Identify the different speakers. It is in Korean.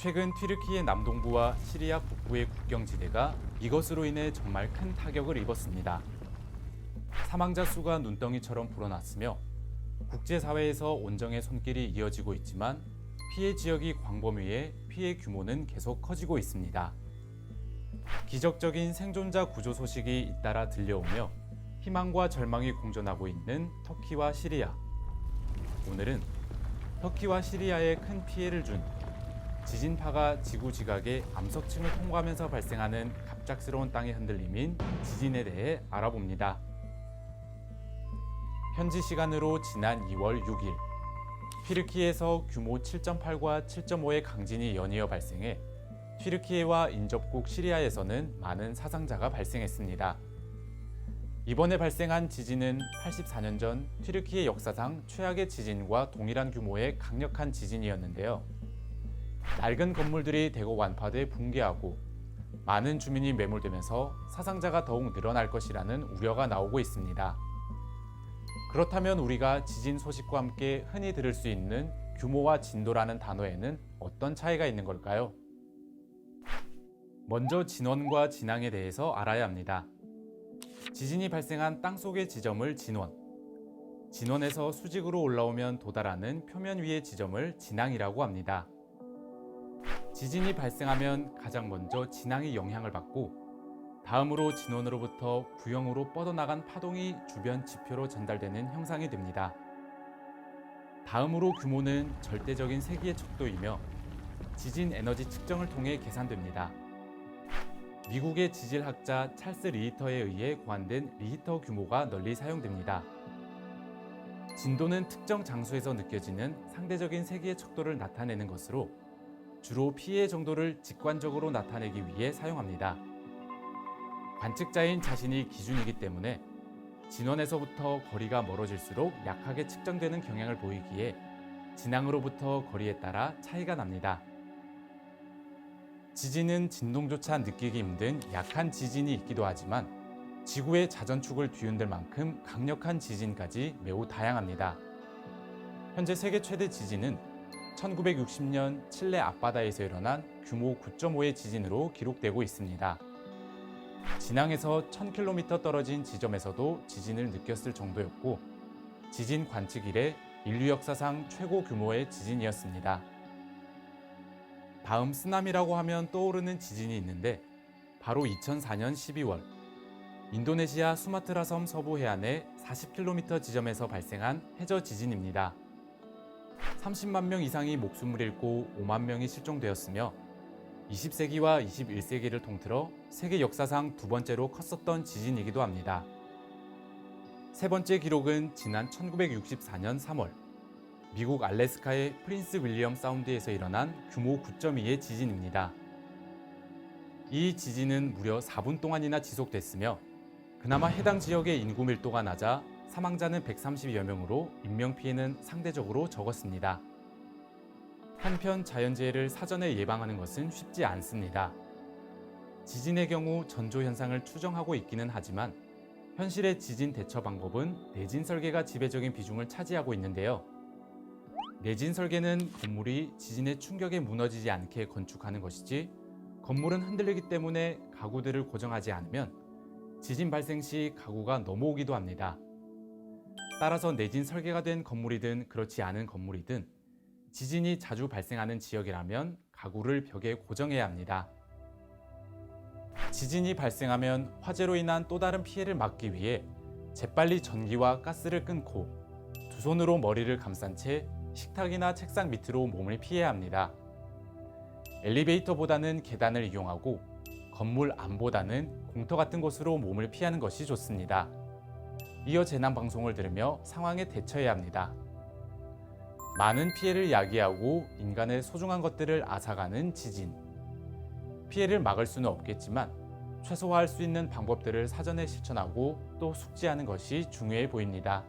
Speaker 1: 최근 튀르키예 남동부와 시리아 북부의 국경지대가 이것으로 인해 정말 큰 타격을 입었습니다. 사망자 수가 눈덩이처럼 불어났으며 국제사회에서 온정의 손길이 이어지고 있지만 피해 지역이 광범위해 피해 규모는 계속 커지고 있습니다. 기적적인 생존자 구조 소식이 잇따라 들려오며 희망과 절망이 공존하고 있는 터키와 시리아. 오늘은 터키와 시리아에 큰 피해를 준 지진파가 지구 지각의 암석층을 통과하면서 발생하는 갑작스러운 땅의 흔들림인 지진에 대해 알아봅니다. 현지 시간으로 지난 2월 6일 튀르키예에서 규모 7.8과 7.5의 강진이 연이어 발생해 튀르키예와 인접국 시리아에서는 많은 사상자가 발생했습니다. 이번에 발생한 지진은 84년 전 튀르키예 역사상 최악의 지진과 동일한 규모의 강력한 지진이었는데요. 낡은 건물들이 대거 완파돼 붕괴하고 많은 주민이 매몰되면서 사상자가 더욱 늘어날 것이라는 우려가 나오고 있습니다. 그렇다면 우리가 지진 소식과 함께 흔히 들을 수 있는 규모와 진도라는 단어에는 어떤 차이가 있는 걸까요? 먼저 진원과 진앙에 대해서 알아야 합니다. 지진이 발생한 땅속의 지점을 진원, 진원에서 수직으로 올라오면 도달하는 표면 위의 지점을 진앙이라고 합니다. 지진이 발생하면 가장 먼저 진앙이 영향을 받고 다음으로 진원으로부터 구형으로 뻗어나간 파동이 주변 지표로 전달되는 형상이 됩니다. 다음으로 규모는 절대적인 세기의 척도이며 지진 에너지 측정을 통해 계산됩니다. 미국의 지질학자 찰스 리히터에 의해 고안된 리히터 규모가 널리 사용됩니다. 진도는 특정 장소에서 느껴지는 상대적인 세기의 척도를 나타내는 것으로 주로 피해 정도를 직관적으로 나타내기 위해 사용합니다. 관측자인 자신이 기준이기 때문에 진원에서부터 거리가 멀어질수록 약하게 측정되는 경향을 보이기에 진앙으로부터 거리에 따라 차이가 납니다. 지진은 진동조차 느끼기 힘든 약한 지진이 있기도 하지만 지구의 자전축을 뒤흔들 만큼 강력한 지진까지 매우 다양합니다. 현재 세계 최대 지진은 1960년 칠레 앞바다에서 일어난 규모 9.5의 지진으로 기록되고 있습니다. 진앙에서 1000km 떨어진 지점에서도 지진을 느꼈을 정도였고 지진 관측 이래 인류 역사상 최고 규모의 지진이었습니다. 다음 쓰나미라고 하면 떠오르는 지진이 있는데 바로 2004년 12월 인도네시아 수마트라 섬 서부 해안의 40km 지점에서 발생한 해저 지진입니다. 30만 명 이상이 목숨을 잃고 5만 명이 실종되었으며 20세기와 21세기를 통틀어 세계 역사상 두 번째로 컸었던 지진이기도 합니다. 세 번째 기록은 지난 1964년 3월 미국 알래스카의 프린스 윌리엄 사운드에서 일어난 규모 9.2의 지진입니다. 이 지진은 무려 4분 동안이나 지속됐으며 그나마 해당 지역의 인구 밀도가 낮아 사망자는 130여 명으로 인명피해는 상대적으로 적었습니다. 한편 자연재해를 사전에 예방하는 것은 쉽지 않습니다. 지진의 경우 전조현상을 추정하고 있기는 하지만 현실의 지진 대처 방법은 내진 설계가 지배적인 비중을 차지하고 있는데요. 내진 설계는 건물이 지진의 충격에 무너지지 않게 건축하는 것이지 건물은 흔들리기 때문에 가구들을 고정하지 않으면 지진 발생 시 가구가 넘어오기도 합니다. 따라서 내진 설계가 된 건물이든 그렇지 않은 건물이든 지진이 자주 발생하는 지역이라면 가구를 벽에 고정해야 합니다. 지진이 발생하면 화재로 인한 또 다른 피해를 막기 위해 재빨리 전기와 가스를 끊고 두 손으로 머리를 감싼 채 식탁이나 책상 밑으로 몸을 피해야 합니다. 엘리베이터보다는 계단을 이용하고 건물 안보다는 공터 같은 곳으로 몸을 피하는 것이 좋습니다. 이어 재난 방송을 들으며 상황에 대처해야 합니다. 많은 피해를 야기하고 인간의 소중한 것들을 앗아가는 지진. 피해를 막을 수는 없겠지만 최소화할 수 있는 방법들을 사전에 실천하고 또 숙지하는 것이 중요해 보입니다.